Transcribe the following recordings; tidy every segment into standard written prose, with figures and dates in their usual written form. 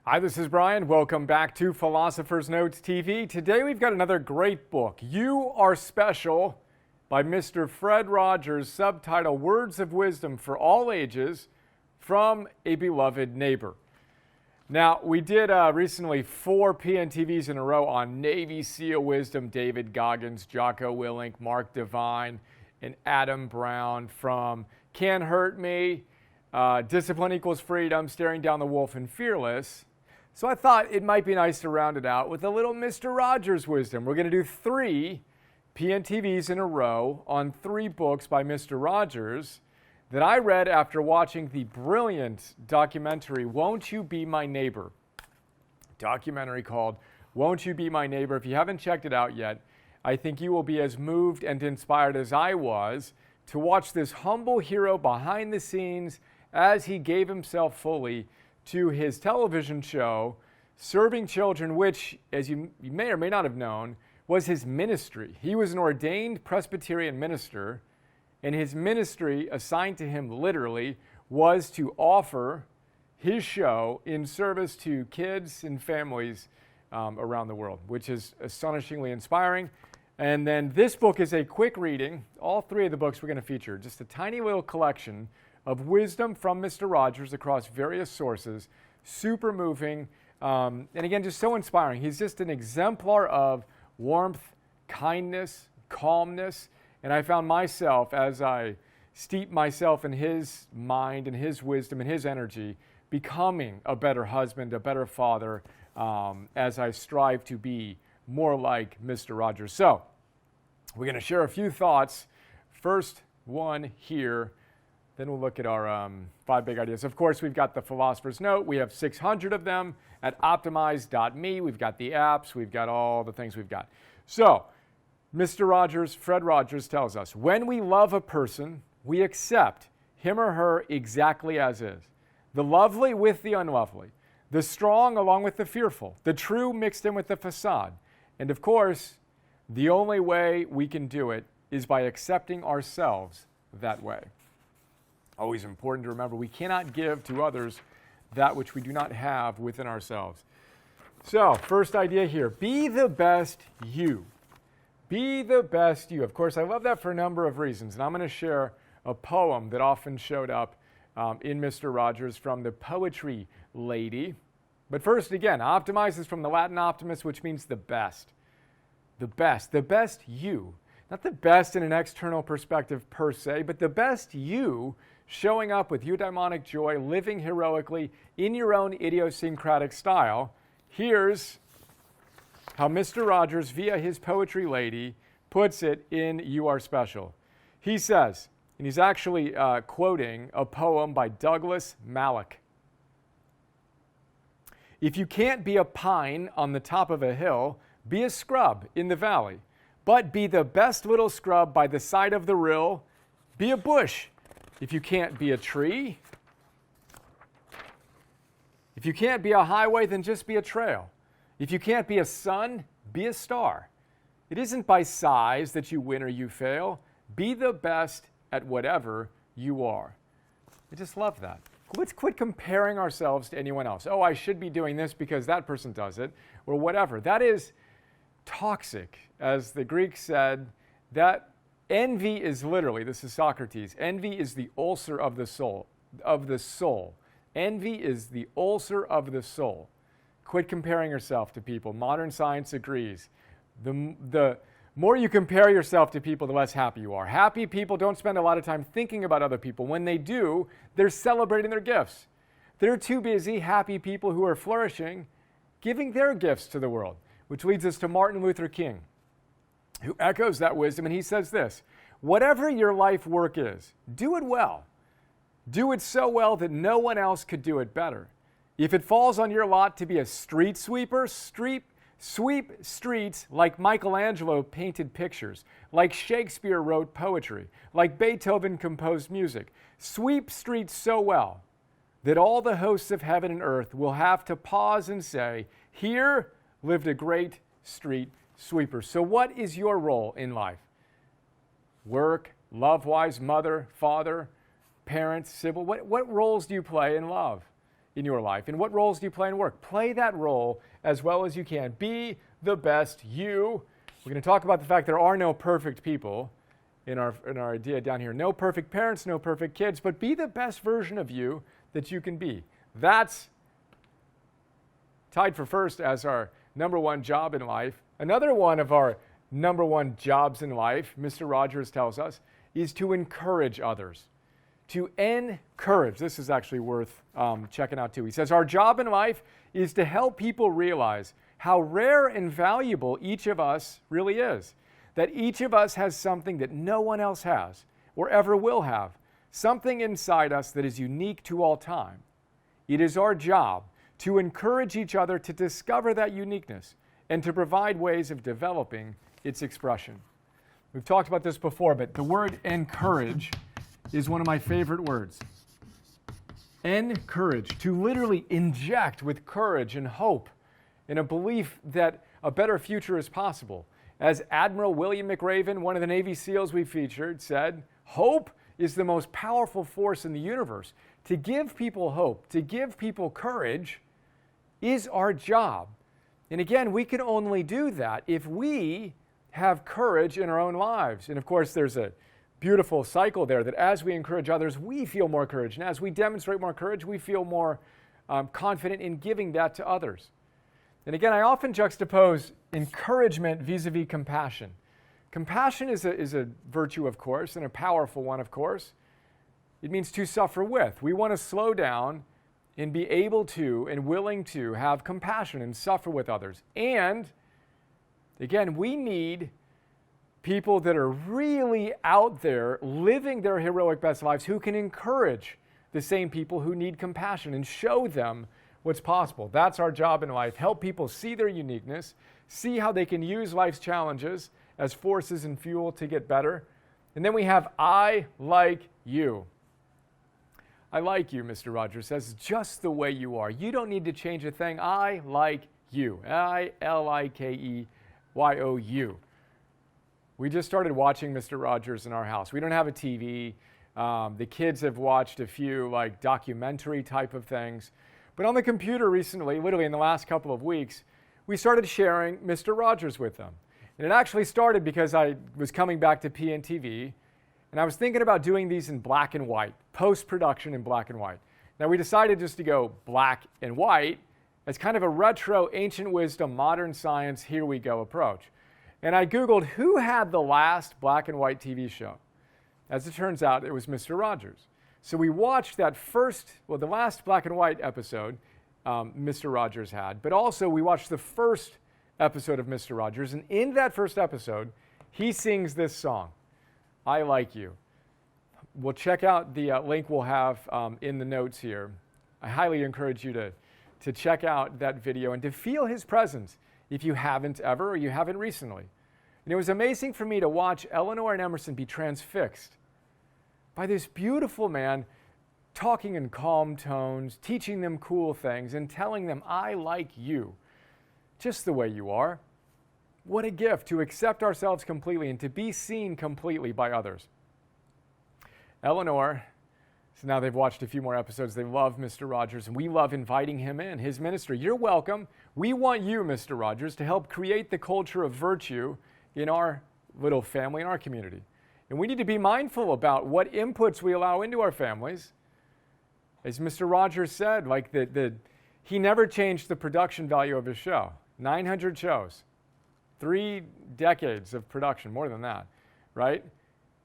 Hi, this is Brian. Welcome back to Philosopher's Notes TV. Today we've got another great book, You Are Special, by Mr. Fred Rogers, subtitle Words of Wisdom for All Ages from a Beloved Neighbor. Now, we did recently 4 PNTVs in a row on Navy SEAL wisdom, David Goggins, Jocko Willink, Mark Devine, and Adam Brown from Can't Hurt Me, Discipline Equals Freedom, Staring Down the Wolf, and Fearless. So I thought it might be nice to round it out with a little Mr. Rogers wisdom. We're going to do 3 PNTVs in a row on 3 books by Mr. Rogers that I read after watching the brilliant documentary, Won't You Be My Neighbor? Documentary called Won't You Be My Neighbor. If you haven't checked it out yet, I think you will be as moved and inspired as I was to watch this humble hero behind the scenes as he gave himself fully to his television show, serving children, which, as you may or may not have known, was his ministry. He was an ordained Presbyterian minister, and his ministry, assigned to him literally, was to offer his show in service to kids and families around the world, which is astonishingly inspiring. And then this book is a quick reading. All 3 of the books we're going to feature, just a tiny little collection of wisdom from Mr. Rogers across various sources, super moving, and again, just so inspiring. He's just an exemplar of warmth, kindness, calmness, and I found myself, as I steep myself in his mind and his wisdom and his energy, becoming a better husband, a better father, as I strive to be more like Mr. Rogers. So, we're going to share a few thoughts. First one here. Then we'll look at our 5 big ideas. Of course, we've got the Philosopher's Note. We have 600 of them at optimize.me. We've got the apps. We've got all the things we've got. So, Mr. Rogers, Fred Rogers tells us, when we love a person, we accept him or her exactly as is. The lovely with the unlovely. The strong along with the fearful. The true mixed in with the facade. And of course, the only way we can do it is by accepting ourselves that way. Always important to remember, we cannot give to others that which we do not have within ourselves. So, first idea here, be the best you. Be the best you. Of course, I love that for a number of reasons, and I'm going to share a poem that often showed up in Mr. Rogers from the Poetry Lady. But first, again, optimize is from the Latin optimus, which means the best. The best you. Not the best in an external perspective per se, but the best you, showing up with eudaimonic joy, living heroically in your own idiosyncratic style. Here's how Mr. Rogers, via his Poetry Lady, puts it in You Are Special. He says, and he's actually quoting a poem by Douglas Malloch. If you can't be a pine on the top of a hill, be a scrub in the valley. But be the best little scrub by the side of the rill. Be a bush. If you can't be a tree, if you can't be a highway, then just be a trail. If you can't be a sun, be a star. It isn't by size that you win or you fail. Be the best at whatever you are. I just love that. Let's quit comparing ourselves to anyone else. Oh, I should be doing this because that person does it, or whatever. That is toxic. As the Greeks said, that envy is literally, this is Socrates, envy is the ulcer of the soul. Envy is the ulcer of the soul. Quit comparing yourself to people. Modern science agrees. The more you compare yourself to people, the less happy you are. Happy people don't spend a lot of time thinking about other people. When they do, they're celebrating their gifts. They're too busy, happy people who are flourishing, giving their gifts to the world, which leads us to Martin Luther King, who echoes that wisdom, and he says this, whatever your life work is, do it well. Do it so well that no one else could do it better. If it falls on your lot to be a street sweeper, sweep streets like Michelangelo painted pictures, like Shakespeare wrote poetry, like Beethoven composed music. Sweep streets so well that all the hosts of heaven and earth will have to pause and say, here lived a great street sweeper. So what is your role in life? Work, love wise, mother, father, parent, sibling. What roles do you play in love? in your life? And what roles do you play in work? Play that role as well as you can. Be the best you. We're going to talk about the fact there are no perfect people in our idea down here. No perfect parents, no perfect kids, but be the best version of you that you can be. That's tied for first as our number one job in life. Another one of our number one jobs in life, Mr. Rogers tells us, is to encourage others. To encourage. This is actually worth checking out too. He says, our job in life is to help people realize how rare and valuable each of us really is. That each of us has something that no one else has or ever will have. Something inside us that is unique to all time. It is our job to encourage each other to discover that uniqueness and to provide ways of developing its expression. We've talked about this before, but the word encourage is one of my favorite words. Encourage, to literally inject with courage and hope and a belief that a better future is possible. As Admiral William McRaven, one of the Navy SEALs we featured, said, hope is the most powerful force in the universe. To give people hope, to give people courage is our job. And again, we can only do that if we have courage in our own lives. And of course, there's a beautiful cycle there that as we encourage others, we feel more courage. And as we demonstrate more courage, we feel more confident in giving that to others. And again, I often juxtapose encouragement vis-a-vis compassion. Compassion is a virtue, of course, and a powerful one, of course. It means to suffer with. We want to slow down and be able to and willing to have compassion and suffer with others. And again, we need people that are really out there living their heroic best lives who can encourage the same people who need compassion and show them what's possible. That's our job in life. Help people see their uniqueness, see how they can use life's challenges as forces and fuel to get better. And then we have I like you. I like you, Mr. Rogers says, just the way you are. You don't need to change a thing. I like you. I-L-I-K-E-Y-O-U. We just started watching Mr. Rogers in our house. We don't have a TV. The kids have watched a few like documentary type of things. But on the computer recently, literally in the last couple of weeks, we started sharing Mr. Rogers with them. And it actually started because I was coming back to PNTV, and I was thinking about doing these in black and white, post-production in black and white. Now we decided just to go black and white as kind of a retro, ancient wisdom, modern science, here we go approach. And I Googled who had the last black and white TV show. As it turns out, it was Mr. Rogers. So we watched that the last black and white episode Mr. Rogers had, but also we watched the first episode of Mr. Rogers, and in that first episode, he sings this song, I Like You. We'll check out the link we'll have in the notes here. I highly encourage you to check out that video and to feel his presence if you haven't ever or you haven't recently. And it was amazing for me to watch Eleanor and Emerson be transfixed by this beautiful man talking in calm tones, teaching them cool things, and telling them, I like you, just the way you are. What a gift to accept ourselves completely and to be seen completely by others. Eleanor, so now they've watched a few more episodes, they love Mr. Rogers, and we love inviting him in, his ministry. You're welcome. We want you, Mr. Rogers, to help create the culture of virtue in our little family, in our community. And we need to be mindful about what inputs we allow into our families. As Mr. Rogers said, he never changed the production value of his show. 900 shows, 3 decades of production, more than that, right?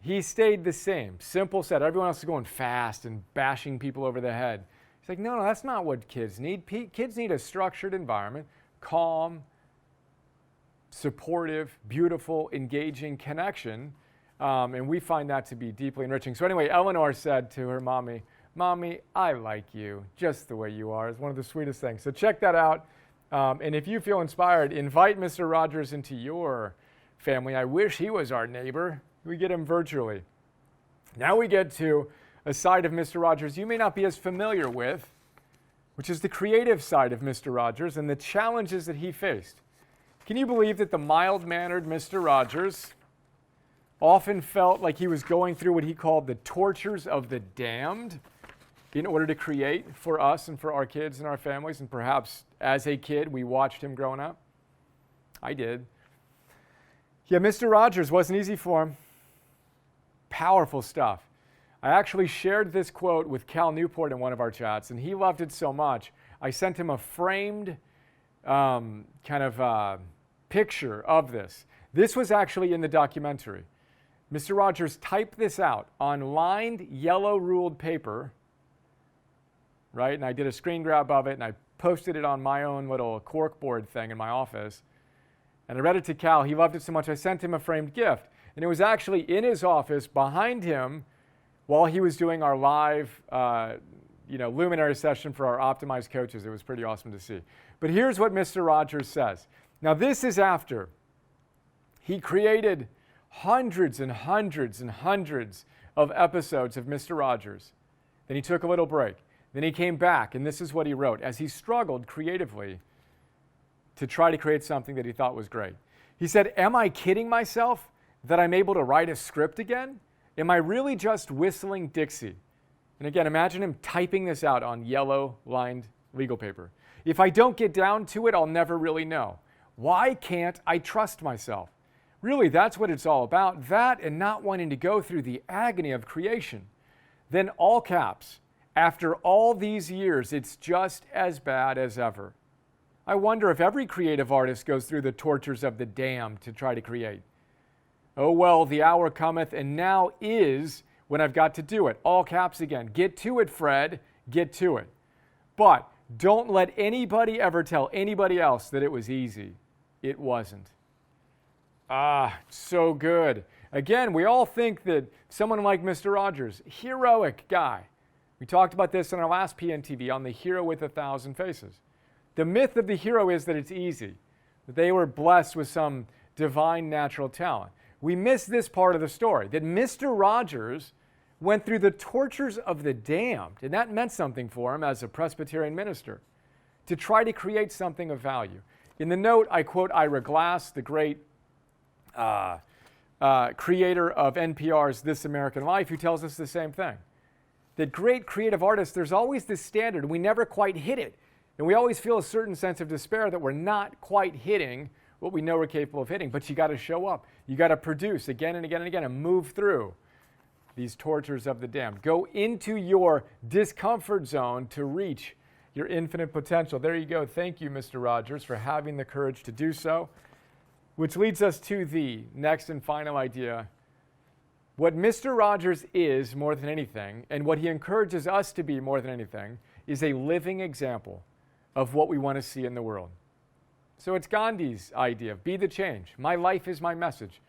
He stayed the same. Simple said. Everyone else is going fast and bashing people over the head. He's like, no, that's not what kids need. Kids need a structured environment, calm, supportive, beautiful, engaging connection. And we find that to be deeply enriching. So anyway, Eleanor said to her mommy, Mommy, I like you just the way you are. It's one of the sweetest things. So check that out. And if you feel inspired, invite Mr. Rogers into your family. I wish he was our neighbor. We get him virtually. Now we get to a side of Mr. Rogers you may not be as familiar with, which is the creative side of Mr. Rogers and the challenges that he faced. Can you believe that the mild-mannered Mr. Rogers often felt like he was going through what he called the tortures of the damned in order to create for us and for our kids and our families. And perhaps as a kid, we watched him growing up. I did. Yeah, Mr. Rogers wasn't easy for him. Powerful stuff. I actually shared this quote with Cal Newport in one of our chats, and he loved it so much, I sent him a framed picture of this. This was actually in the documentary. Mr. Rogers typed this out on lined yellow ruled paper, right? And I did a screen grab of it, and I posted it on my own little corkboard thing in my office. And I read it to Cal. He loved it so much, I sent him a framed gift. And it was actually in his office behind him while he was doing our live luminary session for our optimized coaches. It was pretty awesome to see. But here's what Mr. Rogers says. Now, this is after he created hundreds and hundreds and hundreds of episodes of Mr. Rogers. Then he took a little break. Then he came back, and this is what he wrote as he struggled creatively to try to create something that he thought was great. He said, "Am I kidding myself that I'm able to write a script again? Am I really just whistling Dixie?" And again, imagine him typing this out on yellow lined legal paper. "If I don't get down to it, I'll never really know. Why can't I trust myself?" Really, that's what it's all about. That and not wanting to go through the agony of creation. Then all caps, "After all these years, it's just as bad as ever." I wonder if every creative artist goes through the tortures of the damned to try to create. "Oh well, the hour cometh, and now is when I've got to do it." All caps again. "Get to it, Fred. Get to it." But don't let anybody ever tell anybody else that it was easy. It wasn't. So good. Again, we all think that someone like Mr. Rogers, heroic guy. We talked about this in our last PNTV on the hero with 1,000 faces. The myth of the hero is that it's easy, that they were blessed with some divine natural talent. We miss this part of the story, that Mr. Rogers went through the tortures of the damned, and that meant something for him as a Presbyterian minister, to try to create something of value. In the note, I quote Ira Glass, the great creator of NPR's This American Life, who tells us the same thing. That great creative artists, there's always this standard. We never quite hit it. And we always feel a certain sense of despair that we're not quite hitting what we know we're capable of hitting. But you got to show up. You got to produce again and again and again and move through these tortures of the damned. Go into your discomfort zone to reach your infinite potential. There you go. Thank you, Mr. Rogers, for having the courage to do so. Which leads us to the next and final idea. What Mr. Rogers is more than anything, and what he encourages us to be more than anything, is a living example of what we want to see in the world. So it's Gandhi's idea, be the change. My life is my message.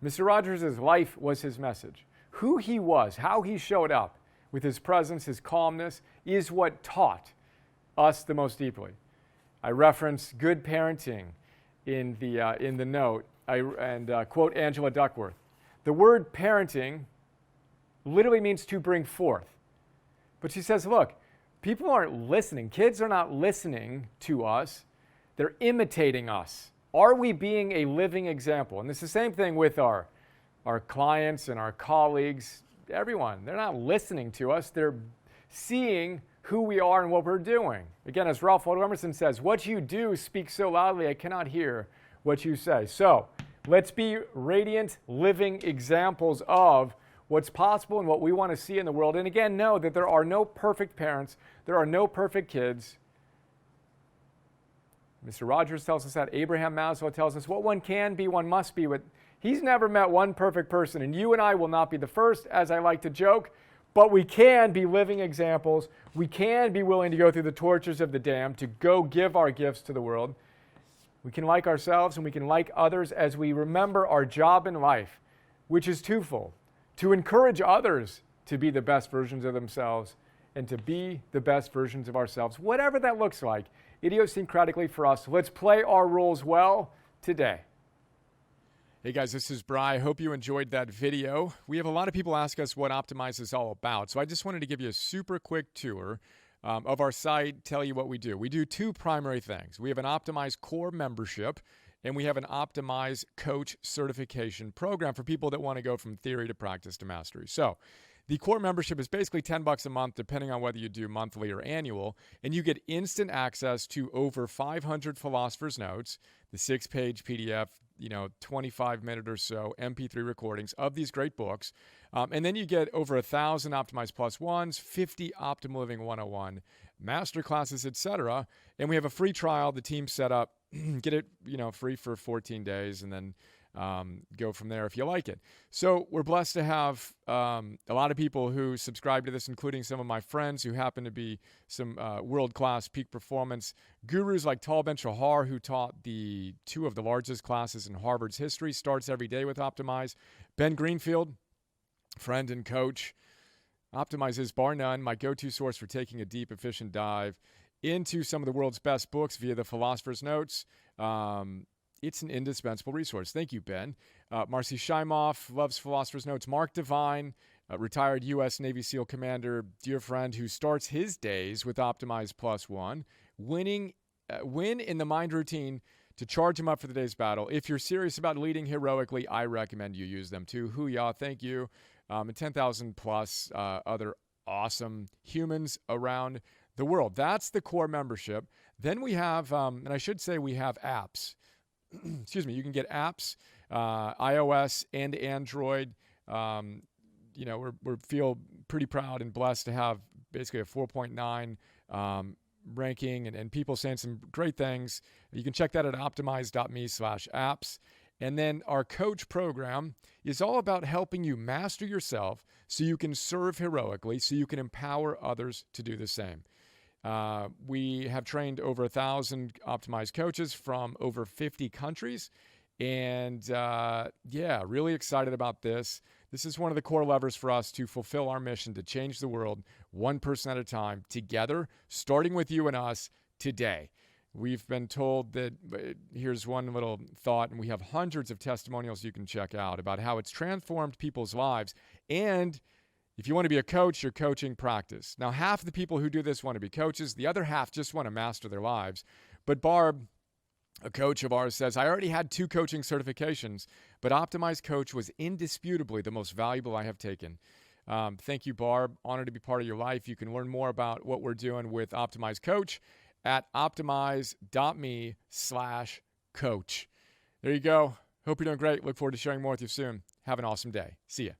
Mr. Rogers' life was his message. Who he was, how he showed up with his presence, his calmness, is what taught us the most deeply. I reference good parenting in the note, and quote Angela Duckworth. The word parenting literally means to bring forth. But she says, look, people aren't listening. Kids are not listening to us. They're imitating us. Are we being a living example? And it's the same thing with our clients and our colleagues, everyone. They're not listening to us. They're seeing who we are and what we're doing. Again, as Ralph Waldo Emerson says, what you do speaks so loudly I cannot hear what you say. So let's be radiant, living examples of what's possible and what we want to see in the world. And again, know that there are no perfect parents. There are no perfect kids. Mr. Rogers tells us that. Abraham Maslow tells us what one can be, one must be. But he's never met one perfect person. And you and I will not be the first, as I like to joke. But we can be living examples. We can be willing to go through the tortures of the damned, to go give our gifts to the world. We can like ourselves and we can like others as we remember our job in life, which is twofold. To encourage others to be the best versions of themselves and to be the best versions of ourselves, whatever that looks like, idiosyncratically for us. Let's play our roles well today. Hey guys, this is Bri. I hope you enjoyed that video. We have a lot of people ask us what Optimize is all about, so I just wanted to give you a super quick tour of our site, tell you what we do. We do two primary things. We have an Optimize Core membership, and we have an Optimize Coach certification program for people that want to go from theory to practice to mastery. So The core membership is basically $10 a month, depending on whether you do monthly or annual, and you get instant access to over 500 philosophers' notes, the 6-page PDF, 25-minute or so MP3 recordings of these great books, and then you get over 1,000 Optimize Plus ones, 50 Optimal Living 101 masterclasses, etc. And we have a free trial. The team set up. Get it, free for 14 days, and then go from there if you like it. So we're blessed to have a lot of people who subscribe to this, including some of my friends who happen to be some world-class peak performance gurus like Tal Ben-Shahar, who taught the 2 of the largest classes in Harvard's history, starts every day with Optimize. Ben Greenfield, friend and coach. Optimize is, bar none, my go-to source for taking a deep, efficient dive into some of the world's best books via the Philosopher's Notes. It's an indispensable resource. Thank you, Ben. Marcy Scheimoff loves Philosopher's Notes. Mark Devine, retired U.S. Navy SEAL commander, dear friend who starts his days with Optimize Plus One. Win in the mind routine to charge him up for the day's battle. If you're serious about leading heroically, I recommend you use them too. Hoo-yah, thank you. And 10,000 plus other awesome humans around the world. That's the core membership. Then we have, and I should say we have apps. Excuse me, you can get apps, iOS and Android. We feel pretty proud and blessed to have basically a 4.9 ranking and people saying some great things. You can check that at optimize.me/apps. And then our coach program is all about helping you master yourself so you can serve heroically, so you can empower others to do the same. We have trained over 1,000 optimized coaches from over 50 countries. And really excited about this. This is one of the core levers for us to fulfill our mission to change the world one person at a time together, starting with you and us today. We've been told that, here's one little thought, and we have hundreds of testimonials you can check out about how it's transformed people's lives. And if you want to be a coach, your coaching practice. Now, half of the people who do this want to be coaches. The other half just want to master their lives. But Barb, a coach of ours, says, I already had 2 coaching certifications, but Optimize Coach was indisputably the most valuable I have taken. Thank you, Barb. Honored to be part of your life. You can learn more about what we're doing with Optimize Coach at optimize.me/coach. There you go. Hope you're doing great. Look forward to sharing more with you soon. Have an awesome day. See ya.